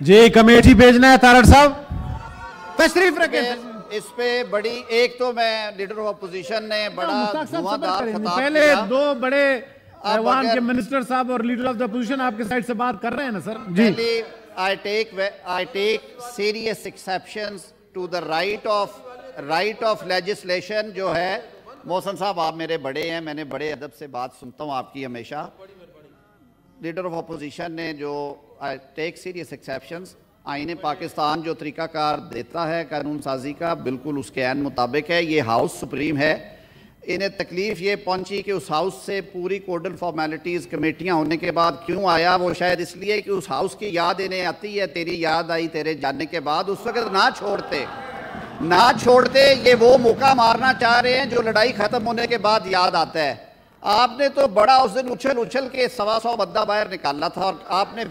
जी committee भेजना है तारड़ साहब, तशरीफ रखें। इस पे बड़ी एक तो मैं लीडर ऑफ अपोजिशन ने बड़ा धुआंधार खिताब पहले दो बड़े ऐवान के मिनिस्टर साहब और लीडर ऑफ द अपोजिशन आपके साइड से बात कर रहे हैं ना sir ji. I take serious exceptions to the right of legislation जो है। मोहसन साहब आप मेरे बड़े हैं, मैंने बड़े अदब से बात सुनता हूँ आपकी हमेशा। लीडर ऑफ अपोजिशन ने जो आई टेक सीरियस एक्सेप्शंस, आईने पाकिस्तान जो तरीकाकार देता है कानून साजी का बिल्कुल उसके ऐन मुताबिक है। ये हाउस सुप्रीम है, इन्हें तकलीफ ये पहुंची कि उस हाउस से पूरी कोडल फॉर्मेलिटीज़ कमेटियां होने के बाद क्यों आया, वो शायद इसलिए कि उस हाउस की याद इन्हें आती है। तेरी याद आई तेरे जाने के बाद, उस वक्त ना छोड़ते ये वो मौका मारना चाह रहे हैं जो लड़ाई ख़त्म होने के बाद याद आता है। आपने तो बड़ा उस दिन उछल के 125 बंदा बाहर निकाला था और आपने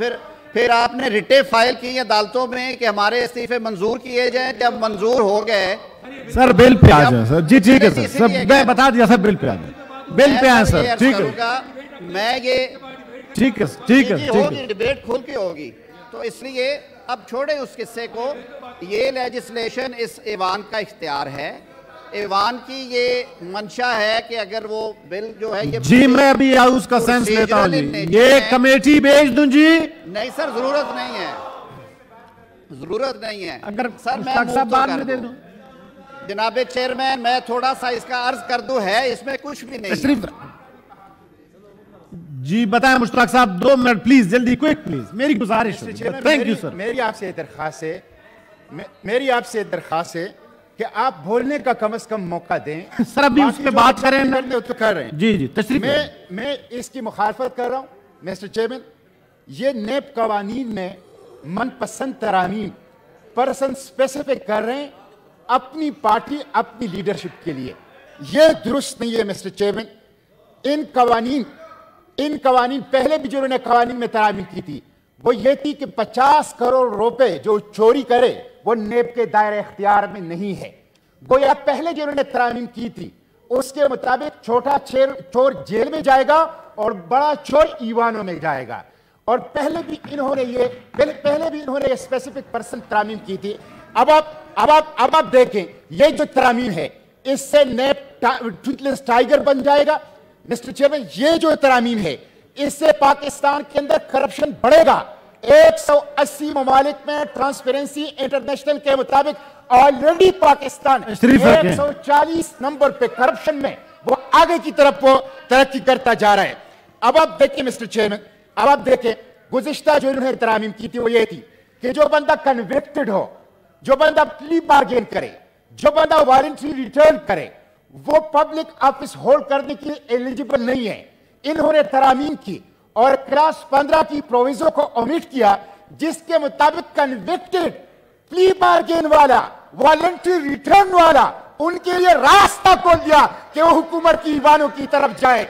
फिर आपने रिटे फाइल की अदालतों में कि हमारे इस्तीफे मंजूर किए जाएं। जब मंजूर हो गए सर बिल पे आ जाए सर जी, ठीक है सर, सब मैं बता दिया सर, बिल पे आ जाए, बिल पे आए सर, ठीक है। मैं ये ठीक है डिबेट खुल के होगी, तो इसलिए अब छोड़े उस किस्से को। ये लेजिस्लेशन इस ऐवान का इख्तियार है, ऐवान की ये मंशा है कि अगर वो बिल जो है ये जी मैं अभी उसका सेंस लेता हूँ जी, ये कमेटी भेज दूं जी। नहीं सर जरूरत नहीं है अगर सर मैं बाद में दे दूं। जनाबे चेयरमैन मैं थोड़ा सा इसका अर्ज कर दूं, है इसमें कुछ भी नहीं है। जी बताएं मुश्ताक साहब, 2 मिनट प्लीज, जल्दी क्विक प्लीज, मेरी गुजारिश है। Thank you sir. मेरी आपसे दरखास्त है कि आप बोलने का कम से कम मौका दें। सर अभी उस पे बात करें ना, तो कर रहे हैं जी तशरीफ। मैं इसकी मुखालफत कर रहा हूं मिस्टर चेयरमैन। ये नेप कवानीन में मनपसंद तरामीम पर्सन स्पेसिफिक कर रहे हैं अपनी पार्टी अपनी लीडरशिप के लिए। ये दुरुस्त नहीं है मिस्टर चेयरमैन। इन कवानीन पहले भी जो उन्होंने कवानीन में तरामीम की थी वो ये थी कि 50 करोड़ रुपए जो चोरी करे वो नेब के दायरे इख्तियार में नहीं है। गोया पहले जो उन्होंने तरामीम की थी उसके मुताबिक छोटा चोर जेल में जाएगा और बड़ा चोर ईवानों में जाएगा। और पहले भी इन्होंने ये स्पेसिफिक पर्सन तरामीम की थी। अब आप देखें ये जो तरामीम है इससे नेब टूथलेस टाइगर बन जाएगा। मिस्टर चेयरमैन ये जो तरामीम है इससे पाकिस्तान के अंदर करप्शन बढ़ेगा। 180 ममालिक में ट्रांसपेरेंसी इंटरनेशनल के मुताबिक ऑलरेडी पाकिस्तान 140 नंबर पे करप्शन में वो आगे की तरफ तरक्की करता जा रहा है। अब आप देखिए मिस्टर चेयरमैन, अब आप देखें गुज़िश्ता जो इन्होंने तरामीम की थी वो ये थी कि जो बंदा कन्विक्टेड हो, जो बंदा प्ली बार्गेन करे, जो बंदा वॉलंटरी रिटर्न करे, वो पब्लिक ऑफिस होल्ड करने के लिए एलिजिबल नहीं है। इन्होंने तरामीम की और क्लास 15 की प्रोविजन को ओमिट किया जिसके मुताबिक कन्विक्टेड, प्ली बार्गेन वाला, वॉलंटरी रिटर्न वाला उनके लिए रास्ता खोल दिया कि वो हुकूमत की ईवानों की तरफ जाए,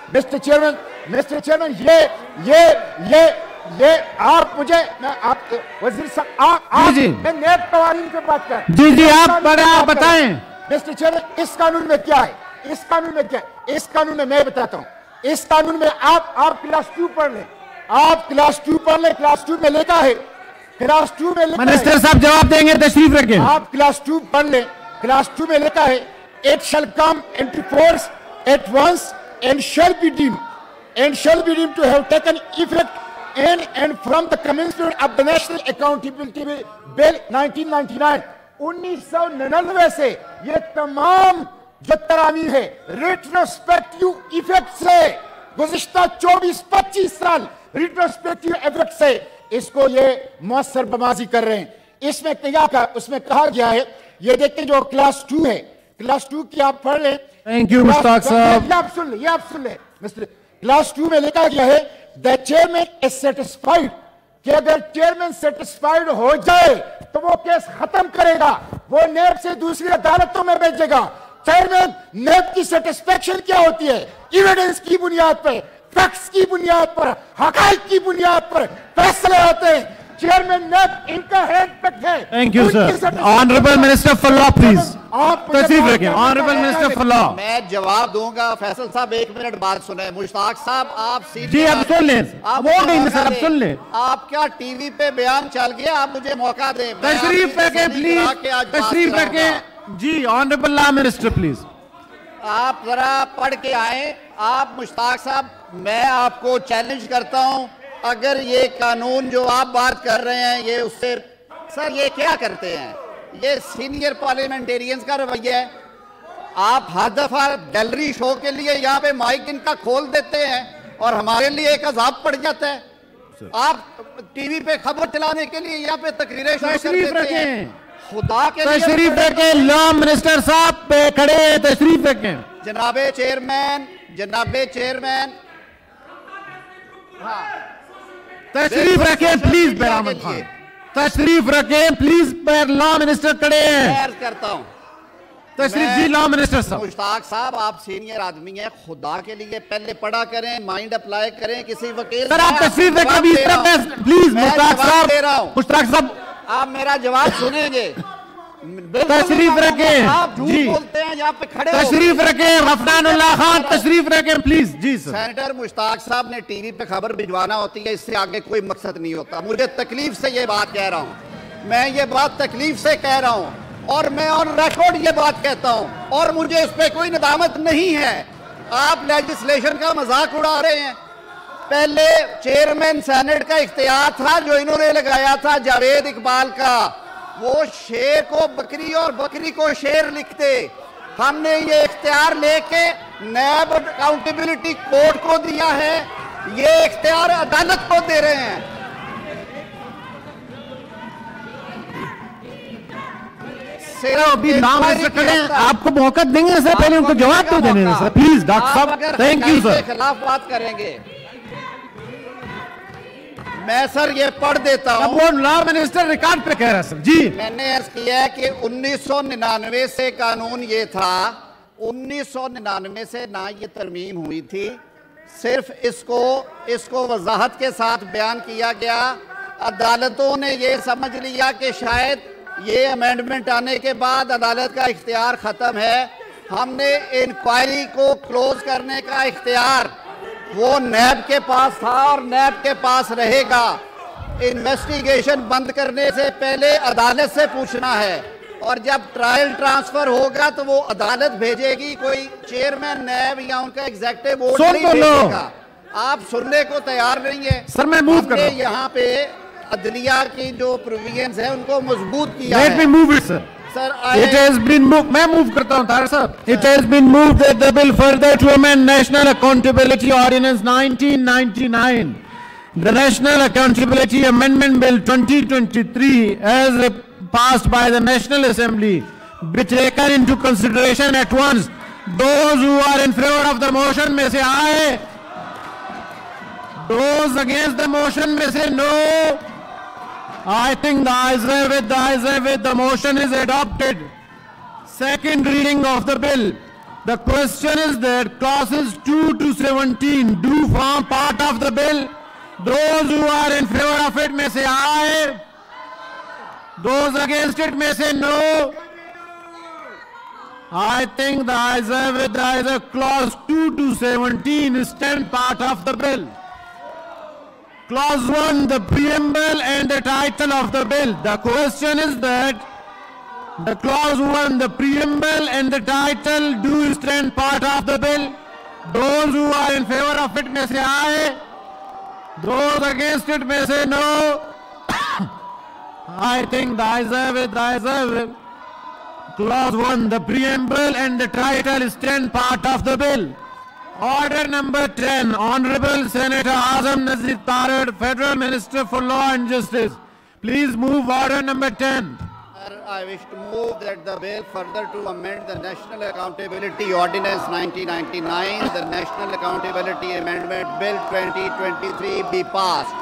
मिस्टर चेयरमैन ये आप मुझे आप वजीर साहब मैं नेब कवानीन पे बात कर जी आप बताएं मिस्टर चेयरमैन इस कानून में क्या है, इस कानून में मैं बताता हूं। इस कानून में आप क्लास 2 पढ़ लें, क्लास 2 में लिखा है, मिनिस्टर साहब जवाब देंगे, तशरीफ रखें। आप क्लास 2 पढ़ लें, क्लास 2 में लिखा है it shall come into force at once and shall be deemed to have taken effect and from the commencement of the National Accountability Bill 1999 1999 से ये तमाम जो तरामीम है रिट्रोस्पेक्टिव इफेक्ट से गुज़िश्ता 24-25 साल रिट्रोस्पेक्टिव इफेक्ट से इसको ये मुअस्सर बमाजी कर रहे हैं। इसमें उसमें कहा गया है, ये देखते जो क्लास 2 है, क्लास 2 की आप पढ़ लें। थैंक यू मुश्ताक साहब। ये आप सुन ले मिस्टर। क्लास 2 में लिखा गया है द चेयरमैन इज सेटिस्फाइड कि अगर चेयरमैन सेटिस्फाइड हो जाए तो वो केस खत्म करेगा, वो नेब से दूसरी अदालतों में भेजेगा। चेयरमैन नेब की सेटिस्फेक्शन क्या होती है? एविडेंस की बुनियाद पर, फैक्ट्स की बुनियाद पर, हकाइक की बुनियाद पर फैसले होते हैं। चेयरमैन नेब इनका हैंड पिक्ड है। Thank you sir. Honourable minister for law please तशरीफ रखें। Honourable minister for law. मैं जवाब दूंगा। फैसल साहब 1 मिनट बात सुने। मुश्ताक साहब आप जी अब सुन लें। वो नहीं सर अब सुन लें। आप क्या टीवी पे बयान चल गया? आप मुझे मौका दें। तशरीफ रखें प्लीज। तशरीफ रखें जी। ऑनरेबल लॉ मिनिस्टर प्लीज आप जरा पढ़ के आए। आप मुश्ताक साहब मैं आपको चैलेंज करता हूं, अगर ये कानून जो आप बात कर रहे हैं ये उससे सर ये क्या करते हैं? ये सीनियर पार्लियामेंटेरियंस का रवैया है। आप हर दफा गैलरी शो के लिए यहाँ पे माइक इनका खोल देते हैं और हमारे लिए एक अजाब पड़ जाता है। आप टीवी पे खबर चलाने के लिए यहाँ पे तकरीरें शुरू कर देते हैं। खुदा के लिए तशरीफ रखें। लॉ मिनिस्टर साहब पे खड़े हैं। तशरीफ रखें। जनाबे चेयरमैन, जनाबे चेयरमैन। हाँ तशरीफ रखें प्लीज। बैरामद खान तशरीफ रखें प्लीज। लॉ मिनिस्टर खड़े हैं। करता हूँ तशरीफ जी। लॉ मिनिस्टर साहब। मुश्ताक साहब आप सीनियर आदमी हैं, खुदा के लिए पहले पढ़ा करें, माइंड अप्लाई करें किसी वकील। सर आप तशरीफ रखें प्लीज। मुश्ताक साहब, मुश्ताक साहब आप मेरा जवाब सुनेंगे। तशरीफ रखें। आप झूठ जी बोलते हैं यहाँ पे खड़े। तशरीफ रखें। अफनानुल्लाह खान तशरीफ रखें प्लीज। जी सर। सेनेटर मुश्ताक साहब ने टीवी पे खबर भिजवाना होती है, इससे आगे कोई मकसद नहीं होता। मुझे तकलीफ से ये बात कह रहा हूँ, मैं ये बात तकलीफ से कह रहा हूँ और मैं ऑन रिकॉर्ड ये बात कहता हूँ और मुझे इस पे कोई नदामत नहीं है। आप लेजिस्लेशन का मजाक उड़ा रहे हैं। पहले चेयरमैन सेनेट का इख्तियार था जो इन्होंने लगाया था जावेद इकबाल का, वो शेर को बकरी और बकरी को शेर लिखते। हमने ये इख्तियार लेके नैब अकाउंटेबिलिटी कोर्ट को दिया है, ये इख्तियार अदालत को दे रहे हैं। अभी नाम आपको मौका देंगे सर, पहले उनको जवाब तो देने सर प्लीज। डॉक्टर साहब थैंक यू सर। खिलाफ बात करेंगे मैं सर ये पढ़ देता हूँ। वो लॉ मिनिस्टर रिकॉर्ड पे कह रहा है सर जी। मैंने अर्ज किया है कि 1999 से कानून ये था, 1999 से ना ये तरमीम हुई थी, सिर्फ इसको वजाहत के साथ बयान किया गया। अदालतों ने ये समझ लिया कि शायद ये अमेंडमेंट आने के बाद अदालत का इख्तियार ख़त्म है। हमने इंक्वायरी को क्लोज करने का इख्तियार वो नैब के पास था और नैब के पास रहेगा। इन्वेस्टिगेशन बंद करने से पहले अदालत से पूछना है और जब ट्रायल ट्रांसफर होगा तो वो अदालत भेजेगी, कोई चेयरमैन नैब या उनका एग्जीक्यूटिव बोर्ड नहीं भेजेगा। आप सुनने को तैयार नहीं है सर। मैं मूव कर रहा हूं। यहाँ पे अदलिया की जो प्रोविजंस है उनको मजबूत किया है। Let me move it, sir. Sir, it has been moved. मैं मूव करता हूँ तार साहब। It has been moved that the bill further to amend National Accountability Ordinance 1999, the National Accountability Amendment Bill 2023, as passed by the National Assembly, be taken into consideration at once. Those who are in favor of the motion may say aye. Those against the motion may say no. I think the ayes have it, the ayes have it, the motion is adopted. Second reading of the bill. The question is that clauses 2 to 17 do form part of the bill. Those who are in favor of it may say aye. Those against it may say no. I think the ayes have it, the ayes have clause 2 to 17 stand part of the bill. Clause 1, the preamble and the title of the bill. The question is that the clause 1, the preamble and the title do stand part of the bill. Those who are in favor of it may say aye. Those against it may say no. I think the ayes have it, the ayes have it. Clause 1, the preamble and the title stand part of the bill. Order number 10, Honorable Senator Azam Nazir Tarar, Federal Minister for Law and Justice. Please move order number 10. Sir, I wish to move that the bill further to amend the National Accountability Ordinance 1999, the National Accountability Amendment Bill 2023 be passed.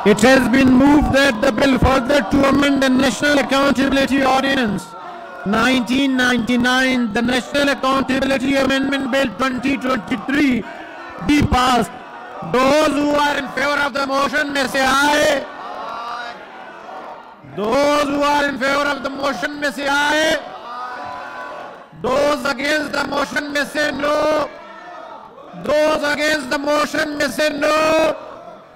It has been moved that the bill further to amend the National Accountability Ordinance 1999, the National Accountability Amendment Bill 2023 be passed. Those who are in favor of the motion may say aye. Those who are in favor of the motion may say aye. Those against the motion may say no. Those against the motion may say no.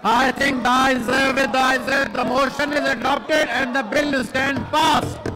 I think the ayes have it, the motion is adopted and the bill stands passed.